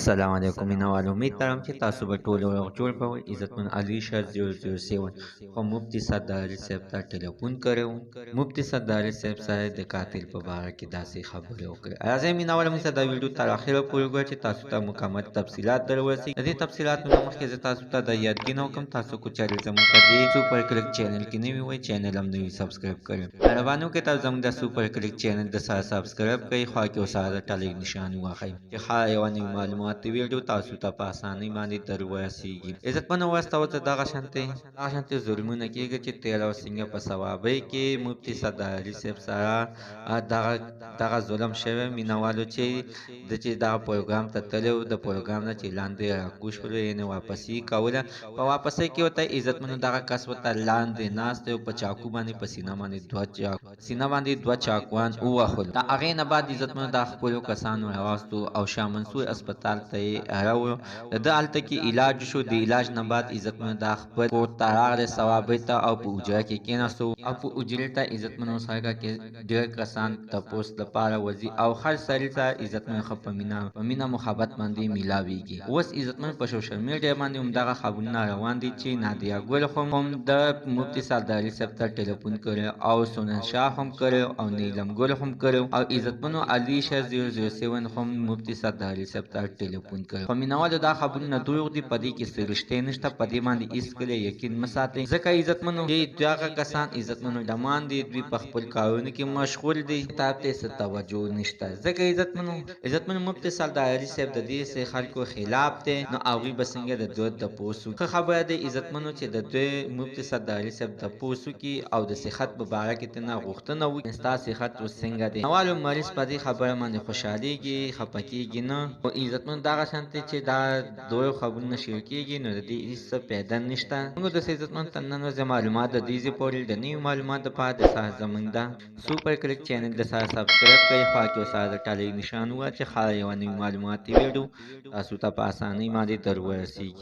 السلام علیکم مینوال امید لرم چې تاسو به ټول روغ جوړ کوئ عزتمن علي شاه 007 خو مفتی صدر صاحب ته ټلیفون کړو مفتی صدر صاحب صاحب د قاتل په باره کې داسې خبرې وکړې راځئ مینوال موږ دا ویډیو تر اخره پورې وګورئ چې تاسو ته مکمل تفصیلات در ورسي د دې تفصیلاتو نه مخکې زه تاسو ته د یادګینه وکړم تاسو کو چارې زموږ په دې سوپر کلیک چینل کې نوي وئ چینل هم نوي سبسکرایب کړئ مهرباني وکړئ تاسو زموږ د سوپر کلیک چینل د سره سبسکرایب کړئ خوا کې سره د ټلیک نشان واخلئ چې هر یو نوی معلومات ویډیو تاسو ته په اسانۍ باندې در ورسیږي عزتمنو واسطه ته دغه شانتي ظلمونه کېږي چې تیل او سنګه په ثوابۍ کې مفتی صدر علي صاحب سره دغه ظلم شوی مینوالو چې د چې دغه پروګرام ته تللی د پروګرام نه چې لاندې راکوز شولو یعنې واپسي کوله په واپسۍ کې ورته عزتمنو دغه کس ورته لاندې ناست دی او په چاقو باندې په سینه باندې دوه چاقوان ووهلو د هغې نه بعد عزتمنو دا خپلو کسانو راواستو او شاه منصور اسپتال ته یې راوړو د ده هلته کې علاج شو د علاج نه بعد عزتمنو دا خپل کور ته راغلی ثوابۍ ته او په حجره کې کېناستو او په حجرې ته عزتمنو سړکه کې ډېر کسان تپوس لپاره وځي او هر سړي ته عزتمنو ښه په مینه محبت باندې میلاویږي اوس عزتمنو په سوشل میډیا باندې همدغه خبرونه روان دي چې نادیه ګل هم د مفتی صدر علي صاحب ته ټلیفون کړی او سونن شاه هم کړی او نیلم ګل هم کړی او عزتمنو علي شاه 007 هم مفتی صدر علي صاحب ته ټلیفون کړی خو مینوالو دا خبرونه دروغ دي په دې کې څه رښتیا نشته په دې باندې هېڅکله یقین مه ساتئ ځکه عزتمنو چې دغه کسان عزتمنو ډمان دي دوی په خپل کارونو کې مشغول دي کتاب ته څه توجه نشته ځکه عزتمنو مفتی صدر علي صاحب د دې خلکو خلاف دی نو هغوی به څنګه د دوی تپوس وکړي ښه خبره ده عزتمنو چې د دوی مفتی صدر علي صاحب تپوس وکړي او د صحت په باره کې ترنه غوښتنه وکړي ستا صحت اوس څنګه دی نوالو مریض په دې خبره باندې خوشحالېږي خفه کېږي نه خو عزتمنو دغه شانتې چې دا دوی خبرونه شروع کېږي نو د دې هېڅ څه پیدا نشته موږ د عزتمنو تر نن ورځې معلومات د دې ځای پورې د نوي معلومات دپاره د سره زموږ د سوپر کلیک چینل د سره سبسکرایب کړئ خوا کې ورسره د ټلیک نشان ووهه چې هر یوه نوي معلوماتي ویډیو تاسو ته په اسانۍ باندې در ورسیږي